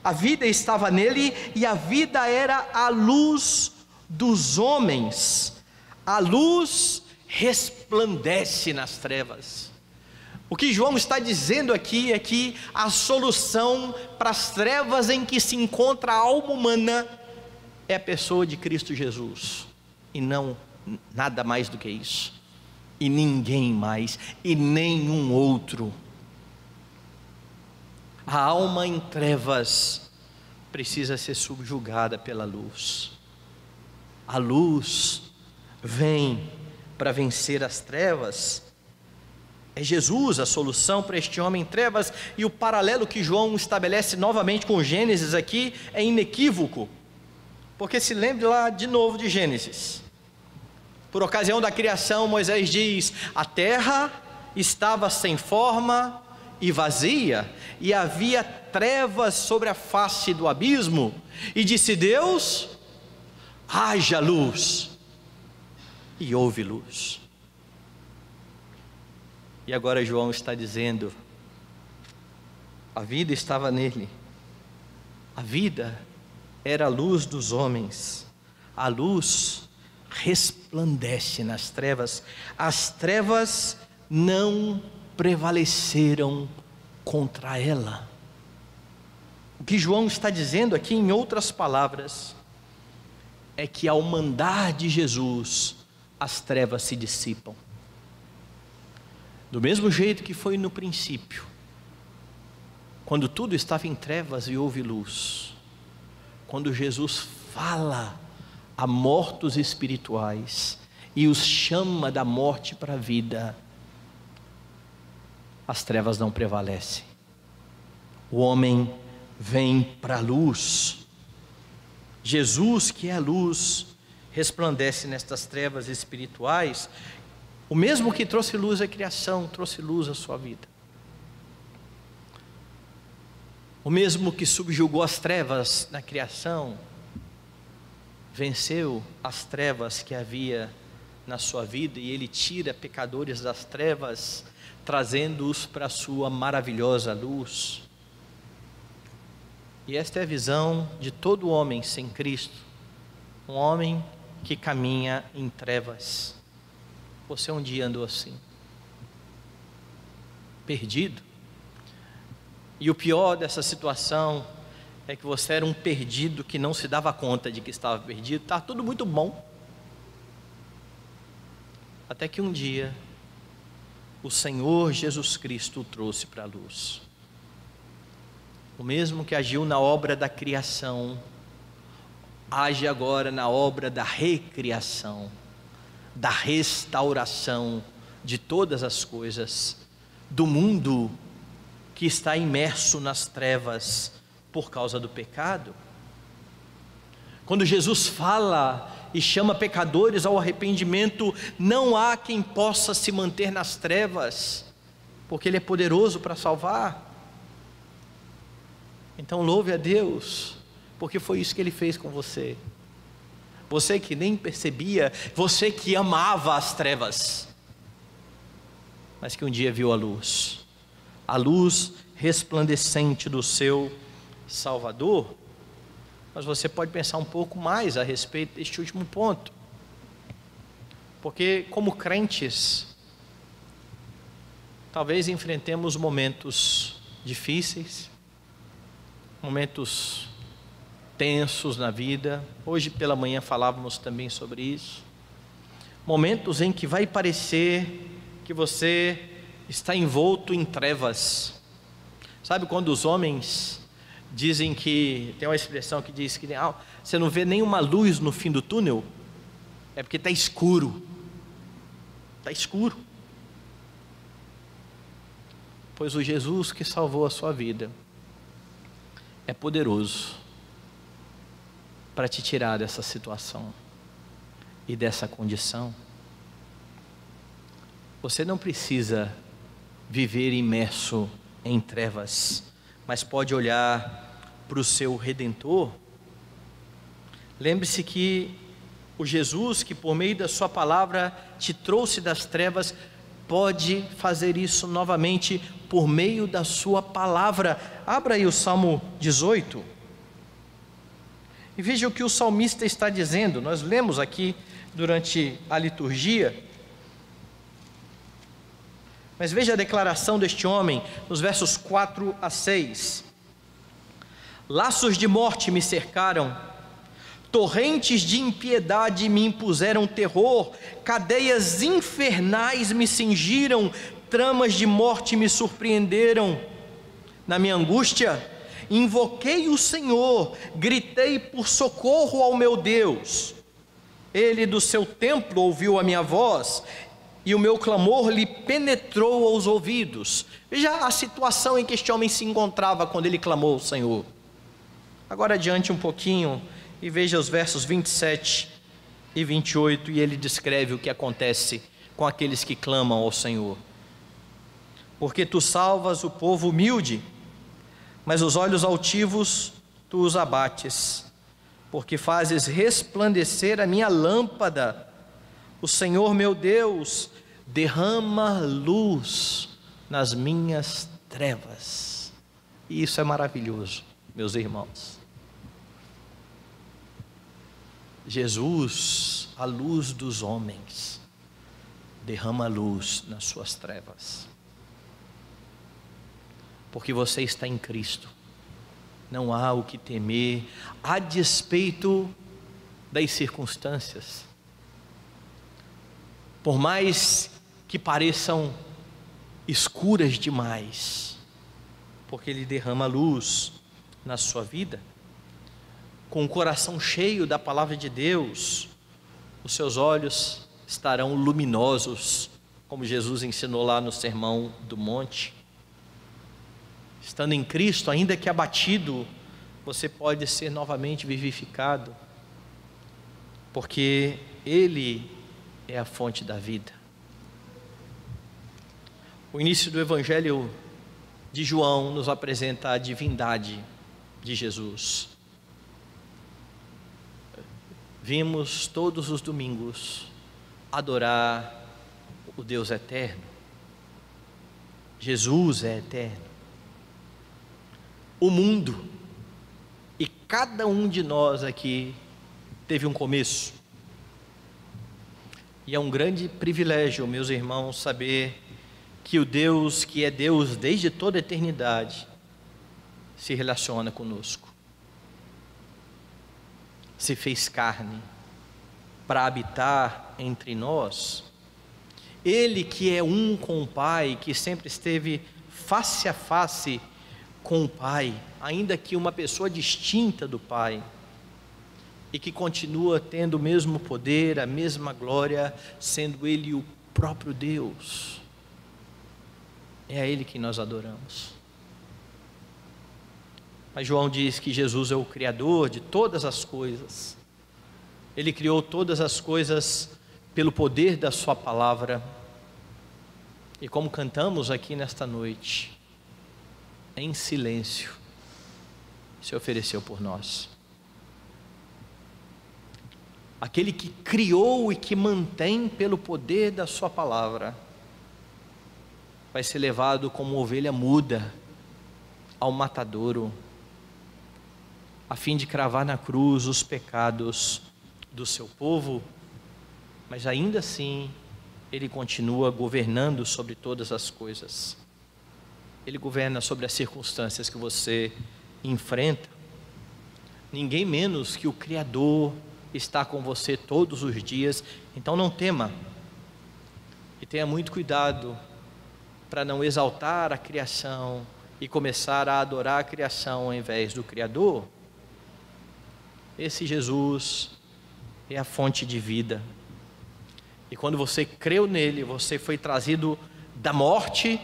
a vida estava nele e a vida era a luz dos homens. A luz resplandece nas trevas. O que João está dizendo aqui é que a solução para as trevas em que se encontra a alma humana é a pessoa de Cristo Jesus, e não nada mais do que isso, e ninguém mais, e nenhum outro. A alma em trevas precisa ser subjugada pela luz. A luz vem para vencer as trevas. É Jesus a solução para este homem em trevas, e o paralelo que João estabelece novamente com Gênesis aqui é inequívoco, porque se lembre lá de novo de Gênesis. Por ocasião da criação, Moisés diz: a terra estava sem forma e vazia, e havia trevas sobre a face do abismo, e disse Deus: haja luz, e houve luz. E agora João está dizendo: a vida estava nele, a vida era a luz dos homens, a luz resplandece nas trevas, as trevas não prevaleceram contra ela. O que João está dizendo aqui, em outras palavras, é que ao mandar de Jesus, as trevas se dissipam. Do mesmo jeito que foi no princípio, quando tudo estava em trevas e houve luz, quando Jesus fala a mortos espirituais e os chama da morte para a vida, as trevas não prevalecem. O homem vem para a luz. Jesus, que é a luz, resplandece nestas trevas espirituais. O mesmo que trouxe luz à criação, trouxe luz à sua vida. O mesmo que subjugou as trevas na criação, venceu as trevas que havia na sua vida, e Ele tira pecadores das trevas, trazendo-os para a sua maravilhosa luz. E esta é a visão de todo homem sem Cristo, um homem que caminha em trevas. Você um dia andou assim, perdido, e o pior dessa situação é que você era um perdido que não se dava conta de que estava perdido. Estava tudo muito bom, até que um dia o Senhor Jesus Cristo o trouxe para a luz. O mesmo que agiu na obra da criação, age agora na obra da recriação, da restauração de todas as coisas, do mundo que está imerso nas trevas por causa do pecado. Quando Jesus fala e chama pecadores ao arrependimento, não há quem possa se manter nas trevas, porque Ele é poderoso para salvar. Então louve a Deus, porque foi isso que Ele fez com você. Você que nem percebia, você que amava as trevas, mas que um dia viu a luz resplandecente do seu Salvador. Mas você pode pensar um pouco mais a respeito deste último ponto, porque como crentes, talvez enfrentemos momentos difíceis, momentos tensos na vida. Hoje pela manhã falávamos também sobre isso. Momentos em que vai parecer que você está envolto em trevas. Sabe quando os homens dizem que, tem uma expressão que diz que você não vê nenhuma luz no fim do túnel? É porque está escuro. Está escuro. Pois o Jesus que salvou a sua vida é poderoso para te tirar dessa situação e dessa condição. Você não precisa viver imerso em trevas, mas pode olhar para o seu Redentor. Lembre-se que o Jesus que por meio da sua palavra te trouxe das trevas, pode fazer isso novamente por meio da sua palavra. Abra aí o Salmo 18 e veja o que o salmista está dizendo. Nós lemos aqui durante a liturgia, mas veja a declaração deste homem nos versos 4 a 6. Laços de morte me cercaram, torrentes de impiedade me impuseram terror, cadeias infernais me cingiram, tramas de morte me surpreenderam. Na minha angústia, invoquei o Senhor, gritei por socorro ao meu Deus. Ele do seu templo ouviu a minha voz, e o meu clamor lhe penetrou aos ouvidos. Veja a situação em que este homem se encontrava quando ele clamou ao Senhor. Agora adiante um pouquinho e veja os versos 27 e 28, e ele descreve o que acontece com aqueles que clamam ao Senhor. Porque tu salvas o povo humilde, mas os olhos altivos tu os abates. Porque fazes resplandecer a minha lâmpada. O Senhor meu Deus derrama luz nas minhas trevas. E isso é maravilhoso, meus irmãos. Jesus, a luz dos homens, derrama luz nas suas trevas. Porque você está em Cristo, não há o que temer, a despeito das circunstâncias. Por mais que pareçam escuras demais, porque Ele derrama luz na sua vida. Com o coração cheio da palavra de Deus, os seus olhos estarão luminosos, como Jesus ensinou lá no Sermão do Monte. Estando em Cristo, ainda que abatido, você pode ser novamente vivificado, porque Ele é a fonte da vida. O início do Evangelho de João nos apresenta a divindade de Jesus. Vimos todos os domingos adorar o Deus eterno. Jesus é eterno. O mundo e cada um de nós aqui teve um começo. E é um grande privilégio, meus irmãos, saber que o Deus que é Deus desde toda a eternidade se relaciona conosco. Se fez carne para habitar entre nós. Ele que é um com o Pai, que sempre esteve face a face com o Pai, ainda que uma pessoa distinta do Pai, e que continua tendo o mesmo poder, a mesma glória, sendo Ele o próprio Deus. É a Ele que nós adoramos. Mas João diz que Jesus é o Criador de todas as coisas. Ele criou todas as coisas pelo poder da sua palavra. E como cantamos aqui nesta noite, em silêncio, se ofereceu por nós. Aquele que criou e que mantém pelo poder da sua palavra, vai ser levado como ovelha muda ao matadouro, a fim de cravar na cruz os pecados do seu povo, mas ainda assim, Ele continua governando sobre todas as coisas. Ele governa sobre as circunstâncias que você enfrenta. Ninguém menos que o Criador está com você todos os dias, então não tema. E tenha muito cuidado para não exaltar a criação e começar a adorar a criação ao invés do Criador. Esse Jesus é a fonte de vida. E quando você creu nele, você foi trazido da morte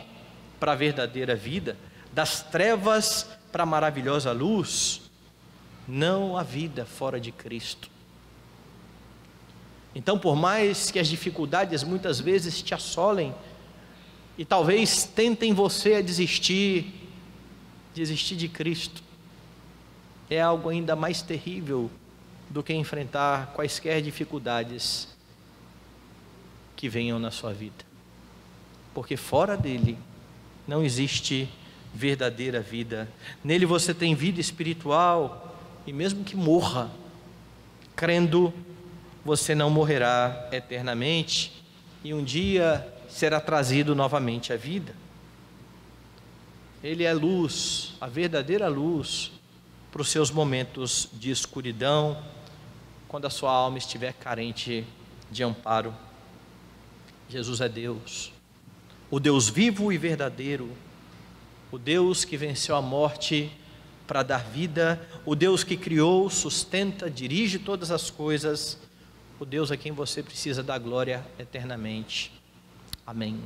para a verdadeira vida, das trevas para a maravilhosa luz. Não há vida fora de Cristo. Então, por mais que as dificuldades muitas vezes te assolem, e talvez tentem você a desistir de Cristo, é algo ainda mais terrível do que enfrentar quaisquer dificuldades que venham na sua vida. porque fora dele não existe verdadeira vida. Nele você tem vida espiritual, e mesmo que morra, crendo, você não morrerá eternamente, e um dia será trazido novamente à vida. Ele é luz, a verdadeira luz, para os seus momentos de escuridão, quando a sua alma estiver carente de amparo. Jesus é Deus, o Deus vivo e verdadeiro, o Deus que venceu a morte para dar vida, o Deus que criou, sustenta, dirige todas as coisas, o Deus a quem você precisa dar glória eternamente. Amém.